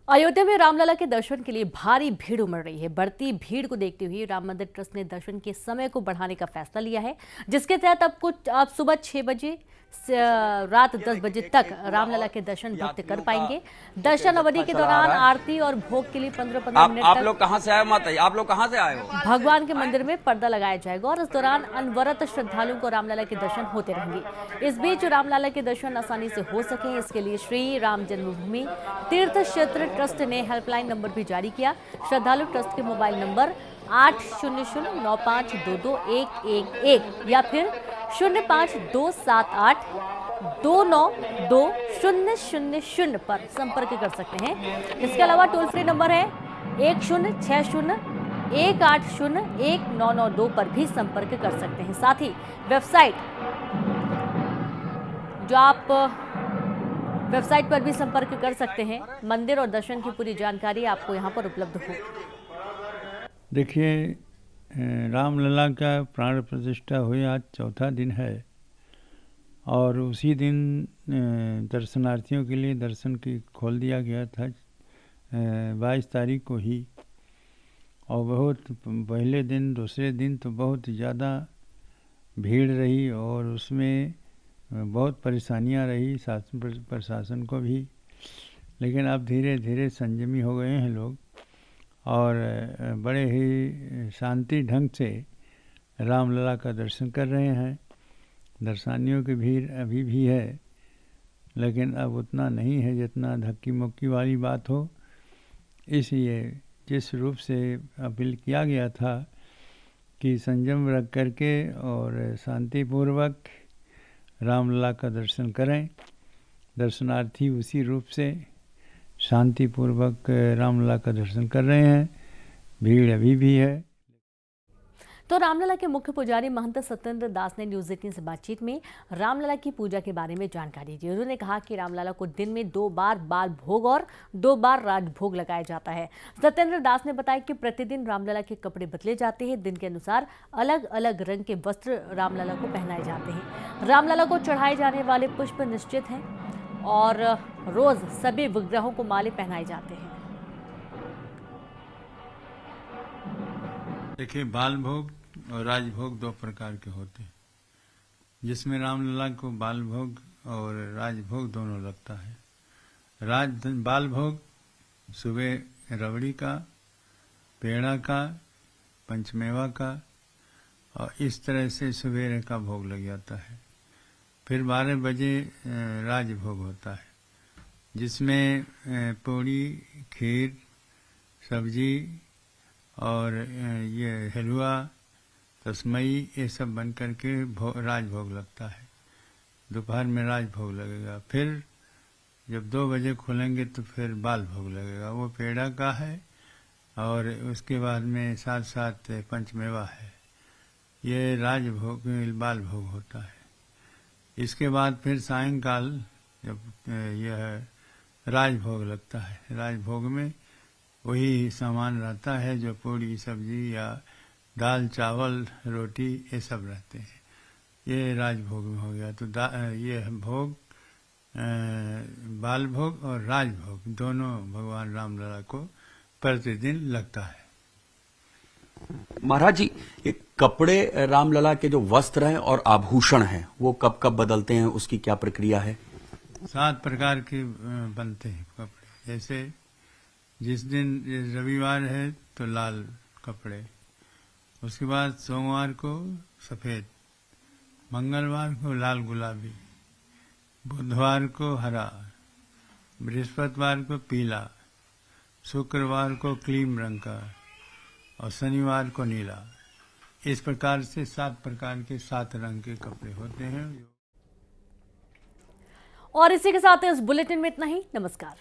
अयोध्या में रामलला के दर्शन के लिए भारी भीड़ उमड़ रही है। बढ़ती भीड़ को देखते हुए राम मंदिर ट्रस्ट ने दर्शन के समय को बढ़ाने का फैसला लिया है, जिसके तहत अब सुबह 6 बजे से रात 10 बजे तक रामलला के दर्शन भक्त कर पाएंगे। दर्शन अवधि के दौरान आरती और भोग के लिए 15-15 मिनट आप लोग कहाँ से आए माता? आप लोग कहाँ से आए हो? भगवान के मंदिर में पर्दा लगाया जाएगा और इस दौरान अनवरत श्रद्धालुओं को रामलला के दर्शन होते रहेंगे। इस बीच रामलला के दर्शन आसानी से हो सके, इसके लिए श्री राम जन्मभूमि तीर्थ क्षेत्र ट्रस्ट ने हेल्पलाइन नंबर भी जारी किया। श्रद्धालु ट्रस्ट के मोबाइल नंबर 8009522111 या फिर 05278292000 पर संपर्क कर सकते हैं। इसके अलावा टोल फ्री नंबर है 106018019992 पर भी संपर्क कर सकते हैं। साथ ही वेबसाइट पर भी संपर्क कर सकते हैं। मंदिर और दर्शन की पूरी जानकारी आपको यहां पर उपलब्ध होगी। देखिए, रामलला का प्राण प्रतिष्ठा हुई आज चौथा दिन है और उसी दिन दर्शनार्थियों के लिए दर्शन की खोल दिया गया था 22 तारीख को ही। और बहुत पहले दिन दूसरे दिन तो बहुत ज़्यादा भीड़ रही और उसमें बहुत परेशानियां रही शासन प्रशासन को भी, लेकिन अब धीरे धीरे संयमी हो गए हैं लोग और बड़े ही शांति ढंग से रामलला का दर्शन कर रहे हैं। दर्शनार्थियों की भीड़ अभी भी है, लेकिन अब उतना नहीं है जितना धक्की मुक्की वाली बात हो। इसलिए जिस रूप से अपील किया गया था कि संयम रख करके और शांतिपूर्वक रामलला का दर्शन करें, दर्शनार्थी उसी रूप से शांतिपूर्वक रामलला का दर्शन कर रहे हैं। भीड़ अभी भी है। तो रामलला के मुख्य पुजारी महंत सत्येंद्र दास ने न्यूज 18 से बातचीत में रामलला की पूजा के बारे में जानकारी दी। उन्होंने कहा कि रामलला को दिन में 2 बार बाल भोग और 2 बार राजभोग लगाया जाता है। सत्येंद्र दास ने बताया कि प्रतिदिन रामलला के कपड़े बदले जाते हैं। दिन के अनुसार अलग अलग रंग के वस्त्र रामलला को पहनाए जाते हैं। रामलला को चढ़ाए जाने वाले पुष्प निश्चित हैं और रोज सभी विग्रहों को माले पहनाए जाते हैं। देखिए, बाल भोग और राजभोग 2 प्रकार के होते हैं, जिसमें रामलला को बाल भोग और राजभोग दोनों लगता है। बाल भोग सुबह रबड़ी का, पेड़ा का, पंचमेवा का और इस तरह से सवेरे का भोग लग जाता है। फिर 12 बजे राजभोग होता है, जिसमें पूड़ी, खीर, सब्जी और ये हलवा, तस्मई, ये सब बन करके राजभोग लगता है। दोपहर में राजभोग लगेगा। फिर जब 2 बजे खुलेंगे तो फिर बाल भोग लगेगा, वो पेड़ा का है और उसके बाद में साथ साथ पंचमेवा है। ये राजभोग बाल भोग होता है। इसके बाद फिर सायंकाल जब यह राजभोग लगता है, राजभोग में वही सामान रहता है जो पूड़ी, सब्जी या दाल, चावल, रोटी ये सब रहते हैं। ये राजभोग में हो गया। तो ये भोग बाल भोग और राजभोग दोनों भगवान रामलला को प्रतिदिन लगता है। महाराज जी, ये कपड़े रामलला के जो वस्त्र हैं और आभूषण हैं वो कब कब बदलते हैं, उसकी क्या प्रक्रिया है? 7 प्रकार के बनते हैं कपड़े। जैसे जिस दिन रविवार है तो लाल कपड़े, उसके बाद सोमवार को सफेद, मंगलवार को लाल गुलाबी, बुधवार को हरा, बृहस्पतिवार को पीला, शुक्रवार को क्रीम रंग का और शनिवार को नीला। इस प्रकार से 7 प्रकार के 7 रंग के कपड़े होते हैं। और इसी के साथ इस बुलेटिन में इतना ही। नमस्कार।